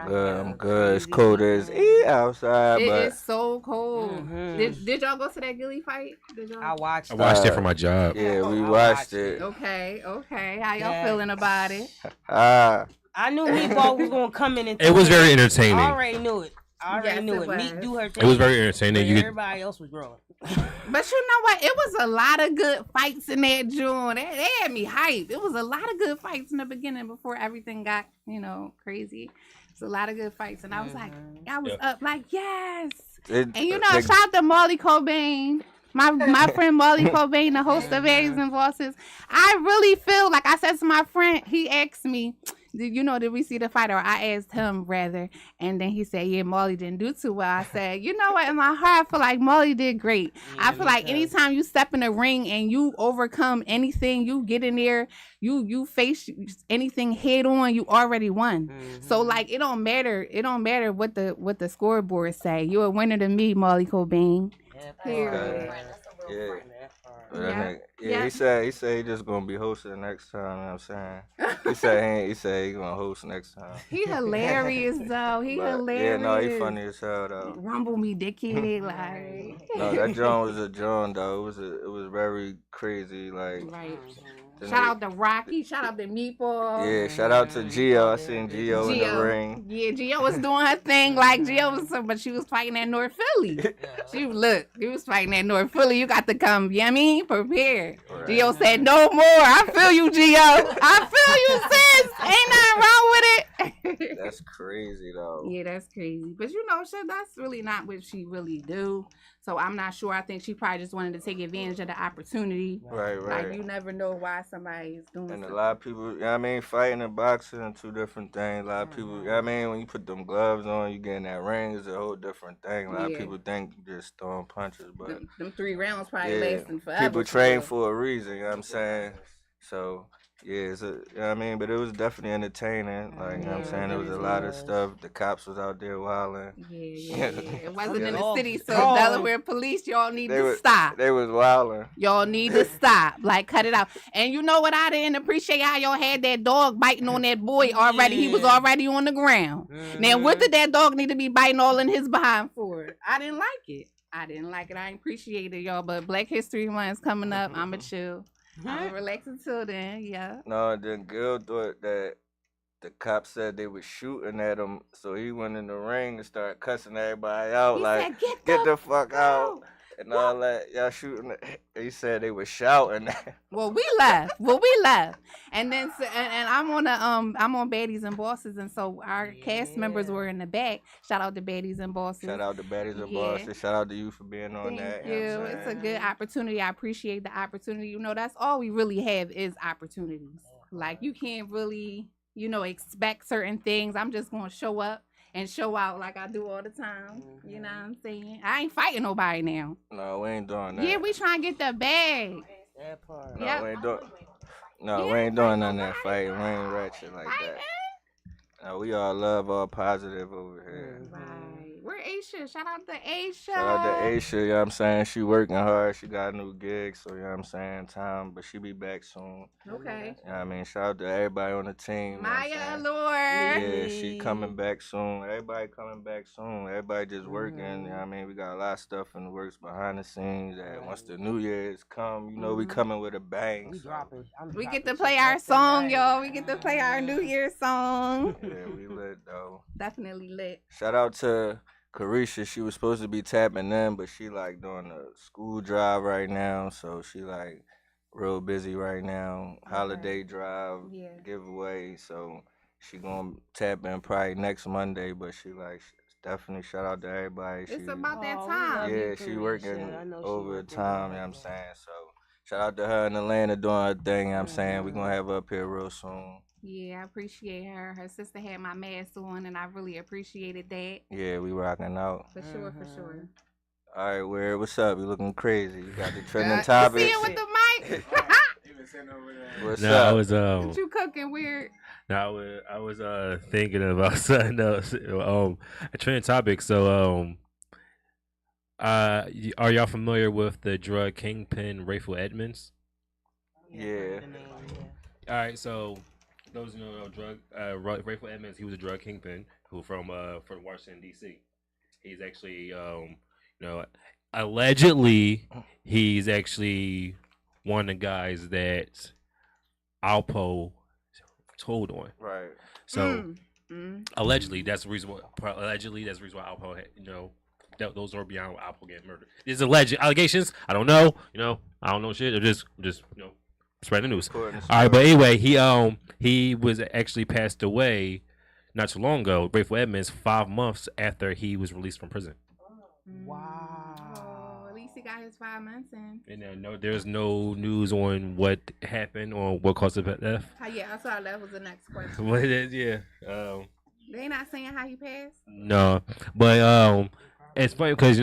good. I'm That's good. It's crazy. cold as outside, It but is so cold. Mhm. Did y'all go to that Gilly fight? Did I y'all? I watched it. watched it for my job. yeah, we I watched watched it. it. Okay. How y'all That feeling about it? Ah, I knew Meatball was gonna come in and It was very I entertaining. already knew it. I already Yes, knew it it. Meat was. do her thing. It was very entertaining. But You could, everybody else was growing. But you know what? It was a lot of good fights in that June. They had me hyped. It was a lot of good fights in the beginning before everything got, crazy. It's a lot of good fights. And I was like, I was Yeah. up like, yes. it, And they- shout out to Molly Cobain. My friend Molly Cobain, the host of Eggs and Bosses. I really feel like I said to my friend, he asked me, did we see the fight? Or I asked him rather. And then he said, yeah, Molly didn't do too well. I said, you know what? In my heart, I feel like Molly did great. I feel like anytime you step in the ring and you overcome anything, you get in there, you face anything head on, you already won. So like it don't matter what the scoreboard say. You're a winner to me, Molly Cobain. Period. yeah. But Yeah. that nigga, Yeah. he said he just gonna be hosting next time. You know what I'm saying? He said he gonna host next time. He hilarious though. He But, hilarious. yeah, no, he funny as hell though. Rumble me, dickhead. Like No, that John was a John though. It was very crazy. Like, right. the Shout nigga- out to Rocky. Shout out to Meatball. Yeah, shout out to Gio. I seen Gio in the ring. Yeah, Gio was doing her thing like Gio was, but she was fighting at North Philly. She was fighting at North Philly. You got to come, you know what I mean? Prepared. Right. Gio said, no more. I feel you, Gio. I feel you, sis. Ain't nothing wrong with it. That's crazy though. Yeah, that's crazy. But shit, that's really not what she really do. So I'm not sure. I think she probably just wanted to take advantage of the opportunity. Right. Like you never know why somebody is doing And a something. lot of people, you know what I mean, fighting and boxing are two different things. A lot of people, you know what I mean, when you put them gloves on, you get in that ring, it's a whole different thing. A lot of Yeah. people think you just throwing punches, but Them 3 rounds probably yeah, lasting forever. people train for a reason, you know what I'm saying? So, yeah, you know what I mean? But it was definitely entertaining. Like, you know what I'm saying? There was a lot of stuff. The cops was out there wilding. Yeah. It wasn't in the Yeah. city, so Oh. Delaware police, y'all need They to was, stop. They was wilding. Y'all need to stop. Like, cut it out. And you know what? I didn't appreciate how y'all had that dog biting on that boy already. He was already on the ground. Now, what did that dog need to be biting all in his behind for? I didn't like it. I didn't appreciate it, y'all. But Black History Month is coming up. I'ma chill. I'ma relax until then. Yeah. No, then Gil thought that the cops said they was shooting at him, so he went in the ring and started cussing everybody out, He like, said, get the fuck out. out. And all that, y'all shooting. He said they was shouting. Well, we left. And then and I'm on Baddies and Bosses, and so our cast members were in the back. Shout out to Baddies and Bosses. Shout out to Baddies and Yeah. Bosses. Shout out to you for being on Thank that. you. You know what I'm It's a saying? good opportunity. I appreciate the opportunity. That's all we really have is opportunities. Like you can't really, expect certain things. I'm just gonna show up and show out like I do all the time. You know what I'm saying? I ain't fighting nobody now. No, we ain't doing that. Yeah, we trying to get the bag. That part. No, Yep. we ain't doing. No, Yeah, we ain't doing none of that nobody. fighting. We ain't ratchet like that. Fighting. No, we all love, all positive over here. Right. Where Aisha? Shout out to Aisha. Shout out to Aisha, you know what I'm saying? She working hard. She got a new gig, so you know what I'm saying? Time, but she be back soon. Okay. You know what I mean? Shout out to everybody on the team. You know what I'm Maya saying? Allure. Yeah, she coming back soon. Everybody coming back soon. Everybody just working. You know what I mean? We got a lot of stuff in the works behind the scenes that once the New Year's come, we coming with a bang. We So, dropping. We get to play our song, y'all. We get to play our New Year's song. yeah, we lit though. Definitely lit. Shout out to Carisha. She was supposed to be tapping in, but she like doing a school drive right now, so she like real busy right now. Holiday drive, Yeah. giveaway, so she gonna tap in probably next Monday. But she like definitely shout out to everybody. It's She, about that Oh, we time. love yeah, you, she Carisha. working I know she overtime. working. You know what I'm saying? So shout out to her in Atlanta doing her thing. You know what I'm saying? We gonna have her up here real soon. Yeah, I appreciate her. Her sister had my mask on, and I really appreciated that. Yeah, we rocking out. For sure. All right, Weird, what's up? You looking crazy? You got the trending You topics. see it with the mic? What's No, I up? was What you cooking weird? no, I was thinking about something else. A trending topic. So are y'all familiar with the drug kingpin Rayful Edmonds? Yeah. All right, so Those drug Rayful Edmonds. He was a drug kingpin who from Washington D.C. He's actually allegedly he's actually one of the guys that Alpo told on. Right. So allegedly that's the reason why. Allegedly that's the reason why Alpo had, those are beyond Alpo getting murdered. These alleged allegations. I don't know. I don't know shit. They're just spread the news. All right, but anyway, he was actually passed away not too long ago. Rayful Edmonds, 5 months after he was released from prison. Wow. Oh, at least he got his 5 months in. And there's no news on what happened or what caused the death. Yeah, I saw that was the next question. But yeah, They not saying how he passed. no, but it's funny because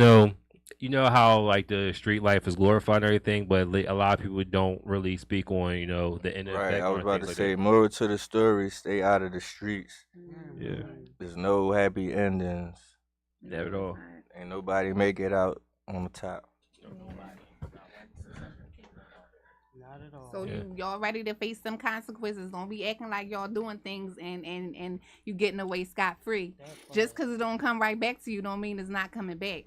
you know how like the street life is glorified and everything, but a lot of people don't really speak on the end Right. effect I was on about things to like say, that. moral to the story: stay out of the streets. Yeah, There's no happy endings. not at all. Ain't nobody make it out on the top. Not at all. So Yeah. y'all ready to face some consequences? Don't be acting like y'all doing things and you getting away scot free. Just because it don't come right back to you don't mean it's not coming back.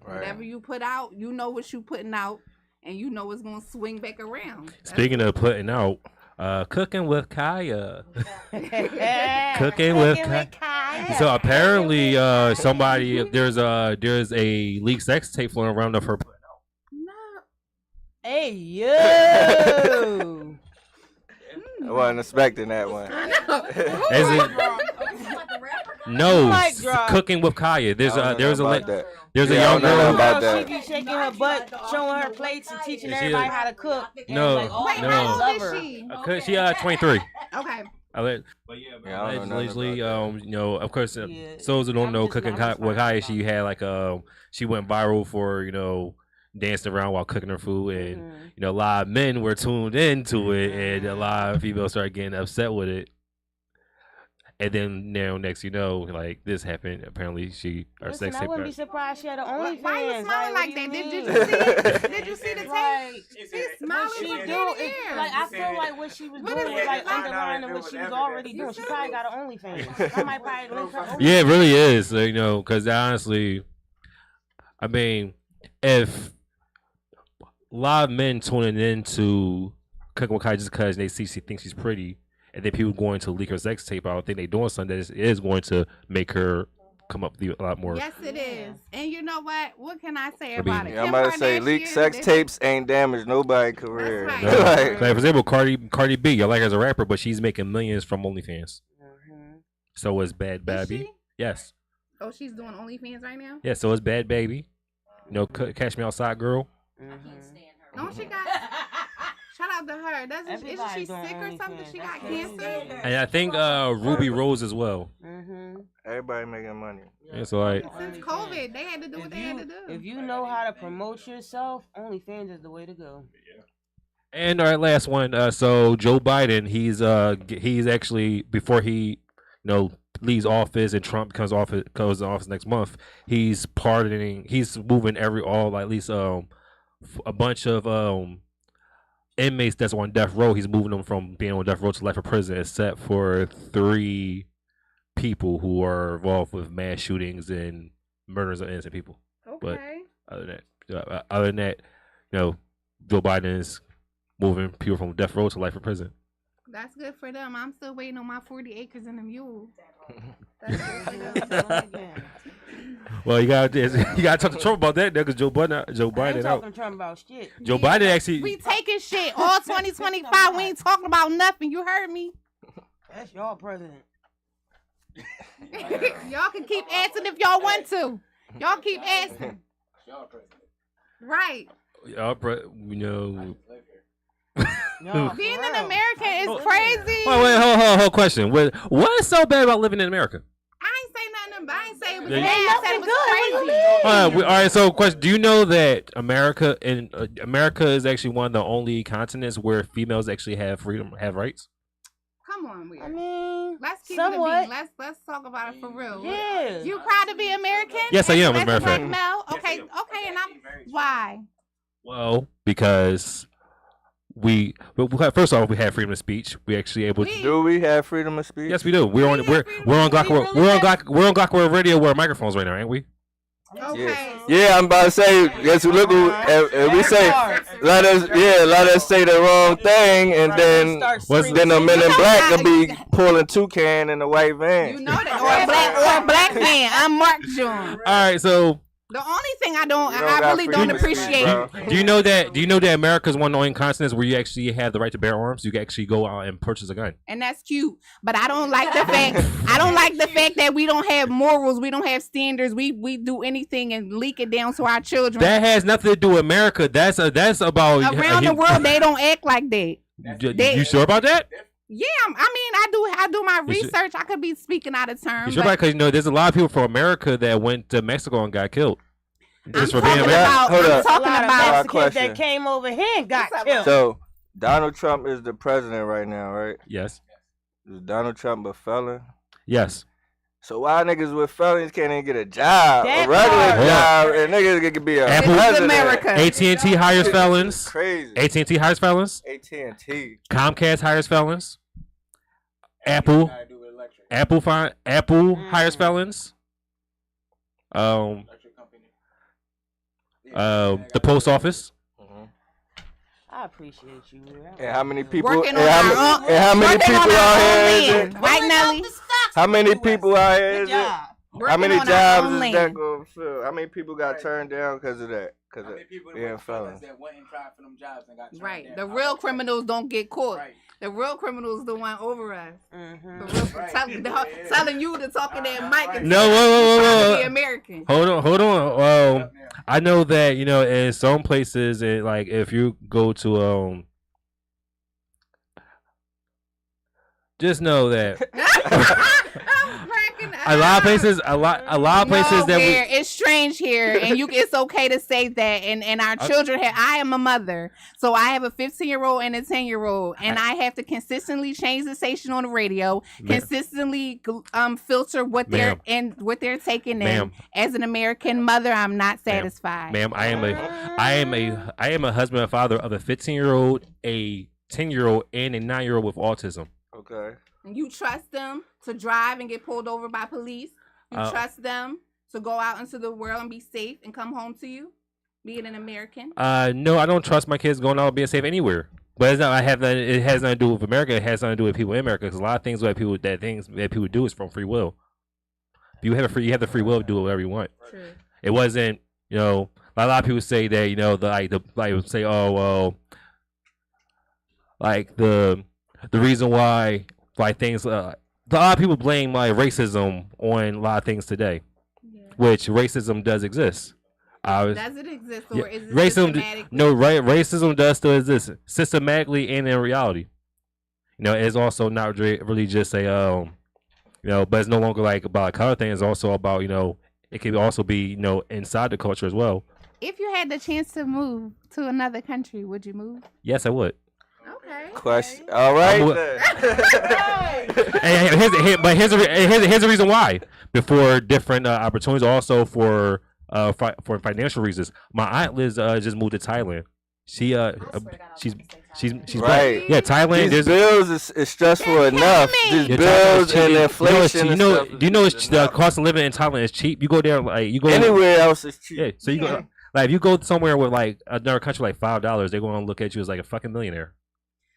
Right. Whatever you put out, you know what you putting out, and you know it's gonna swing back around. Speaking of putting out, cooking with Kaya. Cooking Cooking with Kaya. So apparently, there's a leaked sex tape floating around of her. No. Hey yo. I wasn't expecting that one. Is it? No, Mic drop. cooking with Kaya. There's I don't know there's a about that. there's a Yeah, I young don't know girl. about She that. be shaking her butt, showing her plates, and teaching Is she everybody a- how to cook. And No, like, oh, Wait, I no. how love old her. is she? Cause she 23. Okay. But yeah, Yeah, I don't know nothing allegedly, about of course, Yeah. those who don't I'm know, just- cooking I'm just with finding Kaya, she had like she went viral for dancing around while cooking her food, and a lot of men were tuned into it, and a lot of females started getting upset with it. And then next like this happened. Apparently, her Listen, sex I tape wouldn't be got. surprised she had an Why OnlyFans. you smiling like what that? do Did you mean? see it? Did you see the tape? Like, She's what smiling she from do, ear to it, ear. like I feel like what she was What doing is was it? like Find underlining what she was already doing. She probably got an OnlyFans. Somebody probably linked her OnlyFans. Yeah, it really is. Because honestly, I mean, if a lot of men tuning into cooking with Kaya just because she thinks she's pretty, and then people going to leak her sex tape out, think they doing something that is going to make her come up with a lot more. Yes, it is. And you know what? What can I say I mean- about it? Yeah, I'm Kim about to say, Kardashian, leaked sex they- tapes ain't damaged nobody's career. That's No. right. Like, Like, for example, Cardi B, y'all like her as a rapper, but she's making millions from OnlyFans. Mhm. So is Bad Is Baby. she? Yes. Oh, she's doing OnlyFans right now? Yeah, so is Bad Baby. Catch Me Outside Girl. Don't she got... Shout out to her. Isn't Everybody she doing sick or something? OnlyFans. She got That's crazy. cancer? And I think Ruby Rose as well. Mhm. everybody making money. Yeah, so like, Since COVID, they had to do what they had to do. If you know how to promote yourself, OnlyFans is the way to go. and our last one. So Joe Biden, he's actually before he, leaves office and Trump comes in office next month. He's pardoning. He's moving at least a bunch of inmates that's on death row. He's moving them from being on death row to life in prison, except for 3 people who are involved with mass shootings and murders of innocent people. But Okay. other than that, Joe Biden is moving people from death row to life in prison. That's good for them. I'm still waiting on my 40 acres and a mule. That's good for them. Well, you got to talk to Trump about that because Joe I ain't Biden out. talking Trump about shit. Joe Biden actually. We taking shit all 2025. We ain't talking about nothing. You heard me. That's your president. Y'all can keep asking if y'all want to. Y'all keep asking. Right. No, Being for an real. American is crazy. Wait, hold, question. What is so bad about living in America? I ain't say nothing, but I ain't say it was Yeah, bad. you- I said it was crazy. All right. So, question: do you know that America is actually one of the only continents where females actually have freedom, have rights? Come on, Weird. I mean, Let's keep somewhat. it a beat. Let's talk about it for real. Yeah. You proud to be American? Yes, I am, as a As matter of black fact. male? Okay, and I'm why? Well, because first off, we have freedom of speech. We actually able to. Do we have freedom of speech? Yes, we do. We're on Glock Radio where microphones right now, ain't we? Okay. Yeah, I'm about to say. Guess who? Look, if we say, let us say the wrong thing, and then the Men in Black will be pulling toucan in a white van. You know that, or a black man. I'm Mark John. All right, so. The only thing I really don't appreciate. Do you know that America's one of the only continents where you actually have the right to bear arms? You can actually go out and purchase a gun. And that's cute, but I don't like the fact that we don't have morals, we don't have standards. We do anything and leak it down to our children. That has nothing to do with America. That's about around the world. They don't act like that. You sure about that? Yeah, I do my research. I could be speaking out of turn. You sure about? Because there's a lot of people from America that went to Mexico and got killed. Just for being American. I'm talking about Mexicans that came over here and got killed. So Donald Trump is the president right now, right? Yes. Is Donald Trump a felon? Yes. So why niggas with felons can't even get a job, a regular job, and niggas could be a president? AT&T hires felons. Crazy. AT&T hires felons. AT&T. Comcast hires felons. Apple hires felons. The post office. I appreciate you. And how many people? How many people out here? Is it? Right, Nelly? How many people out here? Is it? How many jobs is that going to fill? How many people got turned down because of that? Because of being felons. That went and tried for them jobs and got right. Down. The real criminals don't get caught. Right. The real criminals the one over us. Telling you to talk in that mic and be American. Hold on. I know that in some places, like if you go to just know that a lot of places that it's strange here, and it's okay to say that. And our children I am a mother, so I have a 15-year-old and a 10-year-old, and I have to consistently change the station on the radio, consistently filter what they're taking in. As an American mother, I'm not satisfied. Ma'am, I am a husband and father of a 15-year-old, a 10-year-old, and a 9-year-old with autism. Okay. And you trust them to drive and get pulled over by police? You trust them to go out into the world and be safe and come home to you, being an American? No, I don't trust my kids going out and being safe anywhere. But it has nothing to do with America. It has nothing to do with people in America. Because a lot of things that people do is from free will. If you have the free will to do whatever you want. True. It wasn't, a lot of people say that, the reason why things a lot of people blame racism on a lot of things today, which racism does exist. Does it exist, or is it racism? No, racism does still exist systematically and in reality. It's also not really just but it's no longer about a color thing. It's also about it could also be inside the culture as well. If you had the chance to move to another country, would you move? Yes, I would. Okay. Question. All right. Here's the reason why. Before different opportunities, also for financial reasons. My aunt Liz just moved to Thailand. She's right. Yeah, Thailand. These bills is stressful enough. These bills and inflation. Do you know the cost of living in Thailand is cheap? You go there anywhere else is cheap. Yeah, so you go if you go somewhere with another country $5, they're going to look at you as a fucking millionaire.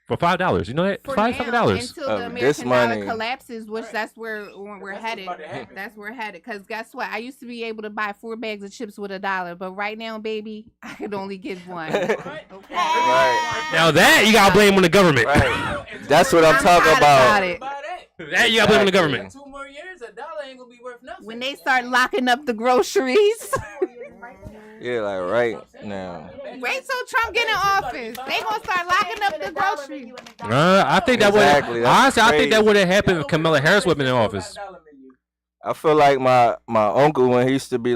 For $5, you know that? $5 until the American dollar collapses, which that's where we're headed. That's where we're headed. Because guess what? I used to be able to buy 4 bags of chips with $1, but right now, baby, I could only get one. Okay. Right. Now that you gotta blame on the government. Right. That's what I'm talking about. That you gotta blame on the government. 2 more years, $1 ain't gonna be worth nothing. When they start locking up the groceries. Yeah, right now. Wait till Trump get in office. They gonna start locking up the groceries. I think that would honestly. I think that would have happened if Kamala Harris would have been in office. I feel like my uncle when he used to be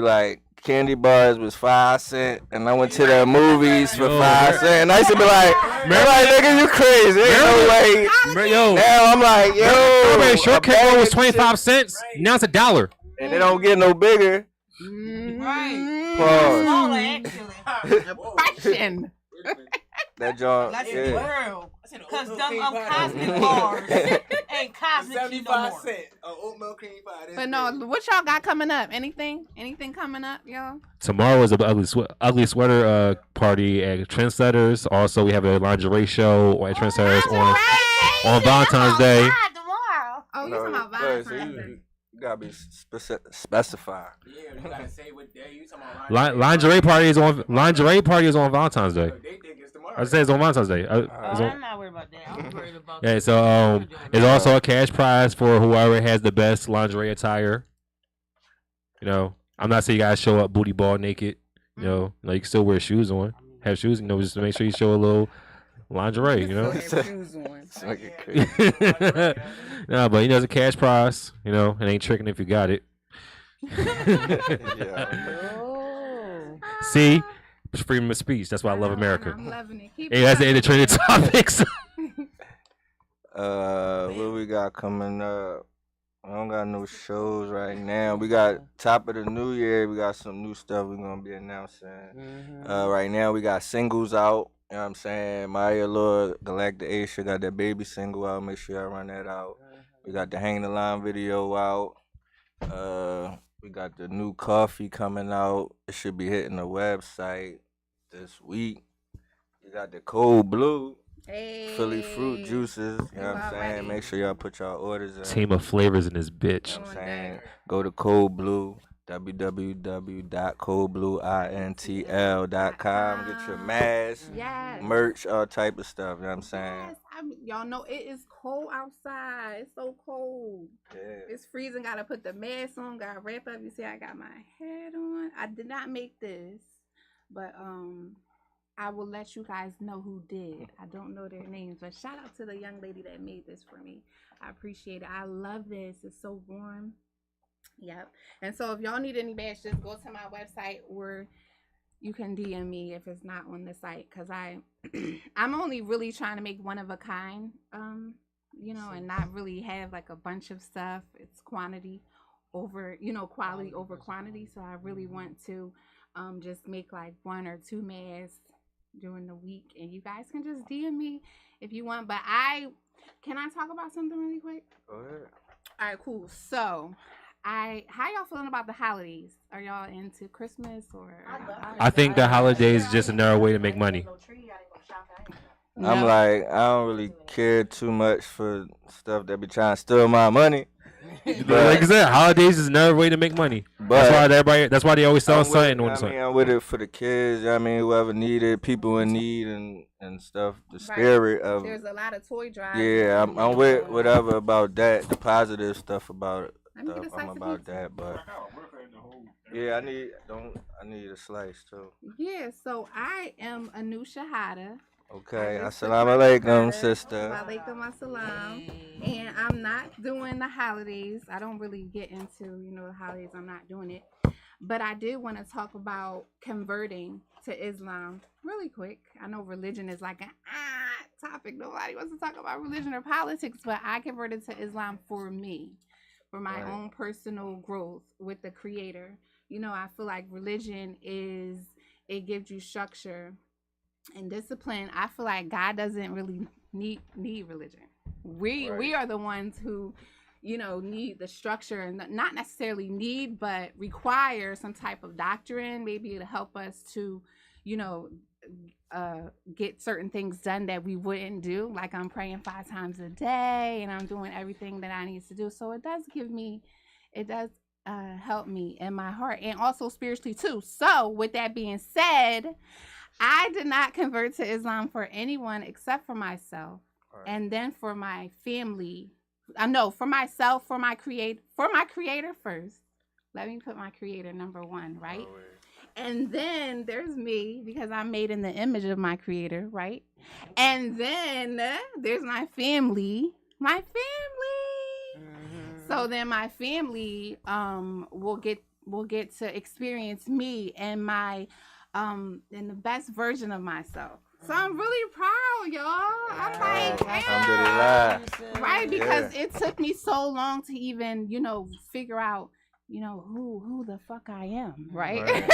candy bars was 5 cents, and I went to the movies for 5 cents, and I used to be nigga, you crazy? Ain't no way. Now I'm yo. Shortcake was 25 cents. Now it's $1. And they don't get no bigger. Right. Pause. Depression. That joint, Let's be yeah. real. I seen an Because oatmeal them cream pie. cosmic bars ain't cosmic no 75 more. cents. Oatmeal cream pie. That's But no, crazy. what y'all got coming up? Anything coming up, y'all? Tomorrow is an ugly sweater party at Trendsetters. Also, we have a lingerie show at Trendsetters on Valentine's Day. Tomorrow. Oh, you No, talking about no, so Valentine's Day? you gotta be specify. Yeah, you gotta say what day you talking about. Lingerie party is on Valentine's Day. They think it's tomorrow. I say it's on Valentine's Day. I'm not worried about that. I'm worried about Yeah, so there's also a cash prize for whoever has the best lingerie attire. You know, I'm not saying you guys show up booty ball naked. You know, like you can still wear shoes on, have shoes. You know, just to make sure you show a little lingerie. You know. It's fucking crazy. No, but there's a cash prize. You know, it ain't tricking if you got it. Yeah. Oh. See, it's freedom of speech. That's why I love America. I'm loving it. Keep Hey, that's the it end of trending topics. What we got coming up? I don't got no shows right now. We got top of the new year. We got some new stuff we're gonna be announcing. Right now we got singles out. You know what I'm saying? Murrdah Galactaicha got that baby single out. Make sure y'all run that out. We got the Hang the Line video out. We got the new coffee coming out. It should be hitting the website this week. We got the Cold Blue. Hey. Philly fruit juices, you know what I'm saying? Already. Make sure y'all put y'all orders in. Team of flavors in this bitch. You know what I'm saying? Go to Cold Blue, www.coldblueintl.com. Get your mask, Yes. merch, all type of stuff, you know what I'm saying? Yes. Y'all know it is cold outside. It's so cold. Yeah. It's freezing. Gotta put the mask on. Gotta wrap up. You see, I got my hat on. I did not make this, but I will let you guys know who did. I don't know their names, but shout out to the young lady that made this for me. I appreciate it. I love this. It's so warm. Yep. And so if y'all need any bags, just go to my website or you can DM me if it's not on the site, because I'm only really trying to make one of a kind, you know, and not really have like a bunch of stuff. It's quantity over, you know, quality over quantity. So I really want to just make like 1 or 2 masks during the week, and you guys can just DM me if you want. But can I talk about something really quick? Go ahead. All right, cool. So how y'all feeling about the holidays? Are y'all into Christmas or? I think the holidays is just another way to make money. I'm like, I don't really care too much for stuff that be trying to steal my money. Like I said, holidays is another way to make money. But That's why they always sell something on I something. mean, I'm with it for the kids. I mean, whoever needed, people in need and stuff. The spirit of There's a lot of toy drives. yeah. I'm with whatever about that. The positive stuff about it. Let me get a slice I'm of about pizza. that, but yeah, I need a slice too. Yeah, so I am Anusha Hada. Okay, I just assalamu took my alaikum, brother. sister. Walaikum assalam. And I'm not doing the holidays. I don't really get into, you know, the holidays. I'm not doing it. But I did want to talk about converting to Islam really quick. I know religion is like an topic. Nobody wants to talk about religion or politics, but I converted to Islam for me, for my own personal growth with the Creator. You know, I feel like religion it gives you structure and discipline. I feel like God doesn't really need religion. We are the ones who, you know, need the structure, and not necessarily need, but require some type of doctrine, maybe to help us to, you know, get certain things done that we wouldn't do. Like I'm praying 5 times a day and I'm doing everything that I need to do. So it does help me in my heart and also spiritually too. So with that being said, I did not convert to Islam for anyone except for myself, and then for my family. For myself, for my creator first. Let me put my creator number 1, right? And then there's me, because I'm made in the image of my creator, right? And then there's my family. So then my family will get to experience me and my in the best version of myself. So I'm really proud, y'all. I'm like, Alhamdulillah. right? Because it took me so long to even, you know, figure out, you know, who the fuck I am, right?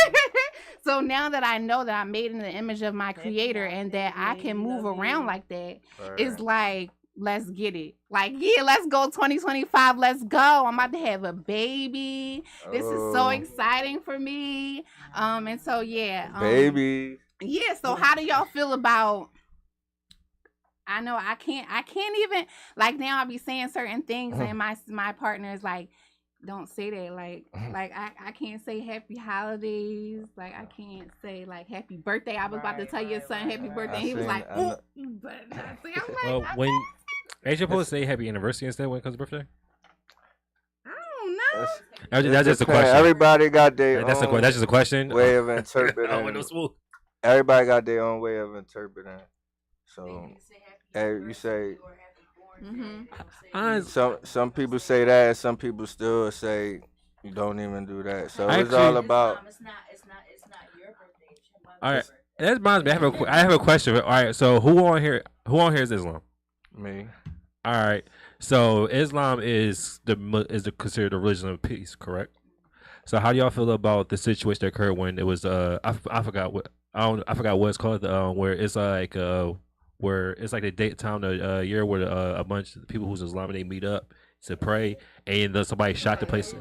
So now that I know that I'm made in the image of my creator and that I can move around like that, it's like, let's get it. Like, yeah, let's go 2025. Let's go. I'm about to have a baby. This is so exciting for me. And so, yeah. Baby. Yeah, so how do y'all feel about... I know I can't even... Like, now I be saying certain things and my partner is like, don't say that. Like I can't say happy holidays. Like I can't say like happy birthday. I was about to tell your son happy birthday. And he was like, "Oh," but I see. I'm like, well, when ain't you supposed to say happy anniversary instead when it comes to birthday? I don't know. That's just a question. Everybody got their That's own just a question. way of interpreting. Everybody got their own way of interpreting. So, you say. Some people say that, and some people still say you don't even do that. So it's all about. It's not your birthday. It's your mother's All right, birthday. that reminds me. I have a question. All right, so who on here is Islam? Me. All right, so Islam is considered the religion of peace, correct? So how do y'all feel about the situation that occurred when it was I forgot what it's called, where it's like where it's like the time of the year where a bunch of people who's Islamic, they meet up to pray, and then somebody shot the place.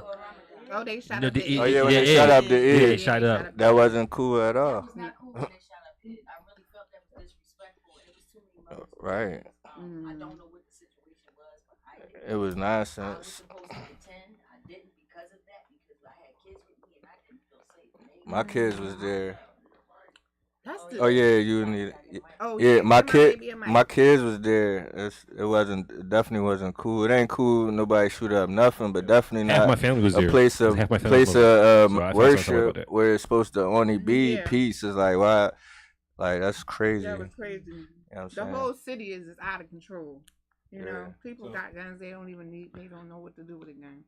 Oh, they shot up the when they shot up the yeah, they shot up. That wasn't cool at all. It was not cool when they shot up it. I really felt that was disrespectful. It was too many mothers. Right. I don't know what the situation was, but I didn't. It was I was nonsense. supposed to attend. I didn't because of that, because I had kids with me and I didn't feel safe. My kids was there. Oh yeah, you need. Oh Yeah, my kids was there. It definitely wasn't cool. It ain't cool. Nobody shoot up nothing, but definitely Half not my family was there. a place of Half my family was worship where it's supposed to only be peace. Is like why, like that's crazy. That was crazy. You know what I'm The saying? whole city is out of control. You know, Yeah. people got guns. They don't even they don't know what to do with a gun.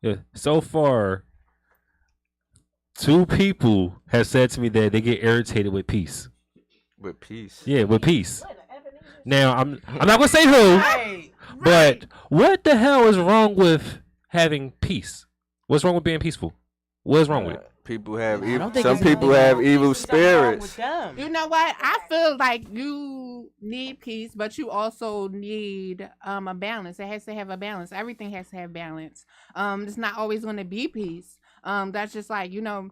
Yeah. So far, 2 people have said to me that they get irritated with peace. With peace. Yeah, with peace. Now I'm not gonna say who, but what the hell is wrong with having peace? What's wrong with being peaceful? What is wrong with it? People have I don't think some it's people nothing have wrong. evil Something wrong with spirits. them. You know what? I feel like you need peace, but you also need a balance. It has to have a balance. Everything has to have balance. It's not always going to be peace. That's just like, you know,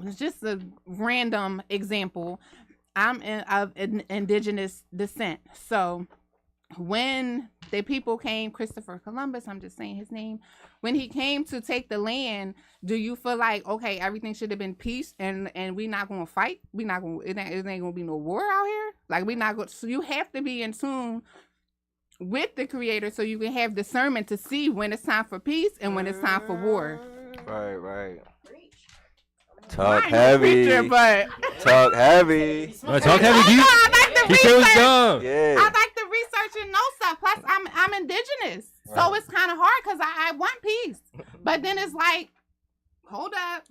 it's just a random example. I'm of indigenous descent, so when the people came, Christopher Columbus, I'm just saying his name, when he came to take the land, do you feel like, okay, everything should have been peace and we not going to fight? We not going it ain't going to be no war out here? Like we not going so you have to be in tune with the creator so you can have discernment to see when it's time for peace and when it's time for war. Right. Talk I ain't no heavy. preacher, but Talk heavy. Talk heavy. I like the He said research. dumb. Yeah. I like to research and know stuff. Plus, I'm indigenous, so it's kind of hard because I want peace. But then it's like, hold up,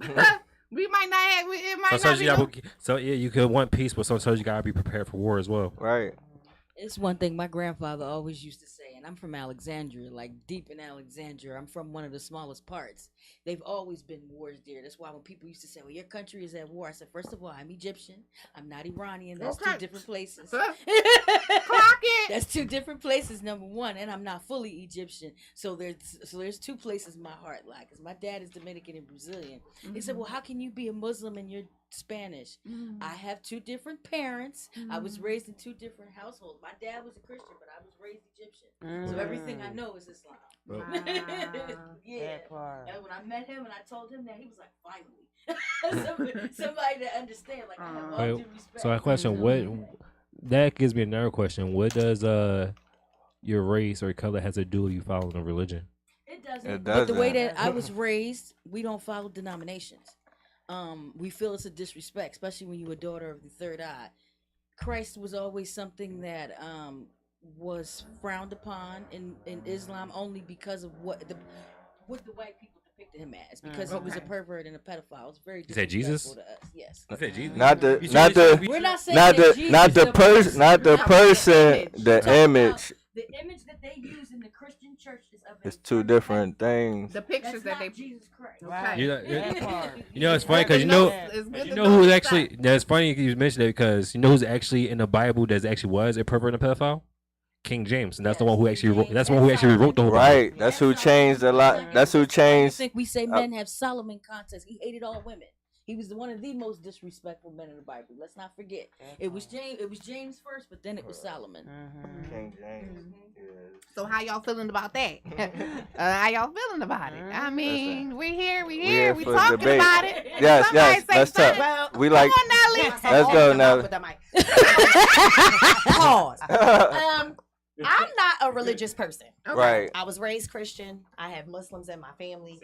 we might not have. It might Sometimes not be. you could want peace, but sometimes you gotta be prepared for war as well. Right. It's one thing my grandfather always used to say, and I'm from Alexandria, like deep in Alexandria. I'm from one of the smallest parts. They've always been wars there. That's why when people used to say, well, your country is at war, I said, first of all, I'm Egyptian. I'm not Iranian. That's Okay. 2 different places. Clock it. That's 2 different places, number one. And I'm not fully Egyptian. So there's 2 places my heart lie. Because my dad is Dominican and Brazilian. He said, well, how can you be a Muslim and you're Spanish? I have 2 different parents. I was raised in 2 different households. My dad was a Christian, but I was raised Egyptian. So everything I know is Islam. Wow. Yeah. That part. And when I met him and I told him that, he was like, finally. somebody to understand. Like, I have all due respect. So, a question: What that gives me another question. What does your race or color has to do with you following a religion? It doesn't. It But the way doesn't. that I was raised, we don't follow denominations. We feel it's a disrespect, especially when you're a daughter of the third eye. Christ was always something that was frowned upon in Islam only because of what the white people depicted him as, because he was a pervert and a pedophile. It's very You said Jesus? disrespectful to us. Yes. You said Jesus. Not We're the not saying not that the Jesus not is the person I'm saying the I'm talking image. The image that they use in the Christian church is of It's two different things. The pictures that they. Jesus Christ. Right. You know, That part. it's funny because It's good you to know who's it's actually. That's funny you mentioned it because you know who's actually in the Bible that actually was a pervert and a pedophile. King James, and that's the one who actually wrote. That's the one who actually wrote the whole Bible. Right. That's who changed a lot. That's who I changed. think we say men have Solomon contests. He hated all women. He was one of the most disrespectful men in the Bible. Let's not forget. It was James first, but then it was Solomon. King James. So how y'all feeling about that? How y'all feeling about it? I mean, we're here. We for talking debate. about it. Yes, Somebody yes. say Let's something. talk. We like. Come on, Nelly. Let's go, Nelly. With the mic. Pause. I'm not a religious person. Right. I was raised Christian. I have Muslims in my family.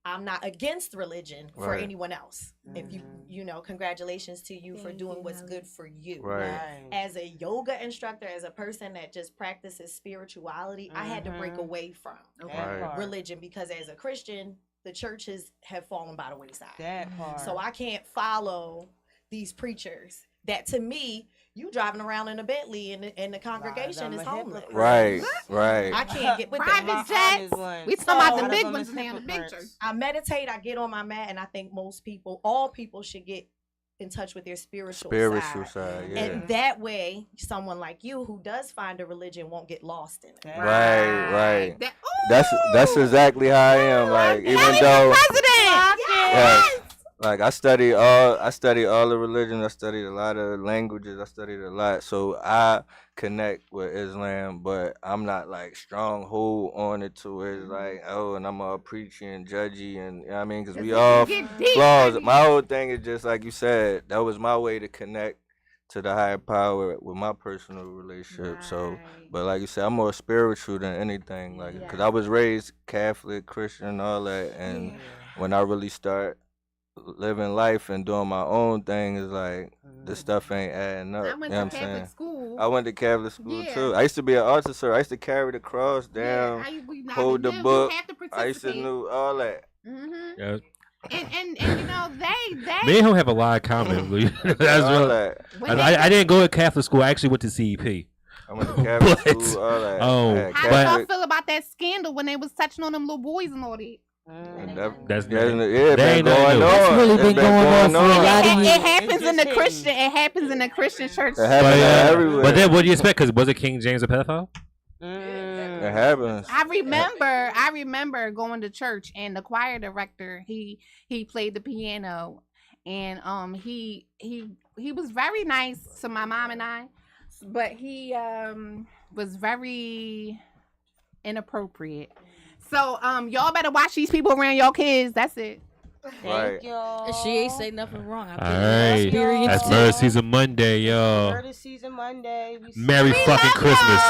I'm not against religion for Right. anyone else. If you know, congratulations to you for doing what's good for you. Right. As a yoga instructor, as a person that just practices spirituality, I had to break away from Right. religion because as a Christian, the churches have fallen by the wayside. That part. So I can't follow these preachers that to me, you driving around in a Bentley and the congregation I'm is a homeless. hypocrite. Right. Right. I can't get with Private that. jets. We talking about the big ones now, the big church. I meditate, I get on my mat, and I think all people should get in touch with their spiritual Side. Yeah. And that way, someone like you who does find a religion won't get lost in it. Right. That, That's exactly how I am. Like even though. president. Yes. Like I study all the religions. I studied a lot of languages. I studied a lot, so I connect with Islam. But I'm not like stronghold on it to where it's like, oh, and I'm all preachy and judgy, and you know what I mean, because we all flaws. My whole thing is just like you said. That was my way to connect to the higher power with my personal relationship. So, but like you said, I'm more spiritual than anything. Like, because I was raised Catholic, Christian, all that, and when I really start living life and doing my own thing is like this stuff ain't adding up. I went you know to what I'm Catholic saying? school. I went to Catholic school too. I used to be an officer. I used to carry the cross down, hold the book. I used to know all that. Yeah. And you know they Me and him have a lot of common. That's all real. that. I didn't go to Catholic school. I actually went to CEP. I went to Catholic school, all that. Oh, how y'all feel about that scandal when they was touching on them little boys and all that? That's been going ain't on. That's really been going on for a lot of years. It happens in the Christian. It happens in the Christian church. It happens everywhere. But then, what do you expect? Because was it King James a pedophile? It happens. I remember going to church and the choir director he played the piano and he was very nice to my mom and I, but he was very inappropriate. So y'all better watch these people around your kids. That's it. Right. She ain't say nothing wrong. All right. That's Murder Season Monday, y'all. Murder Season Monday. Merry fucking Christmas.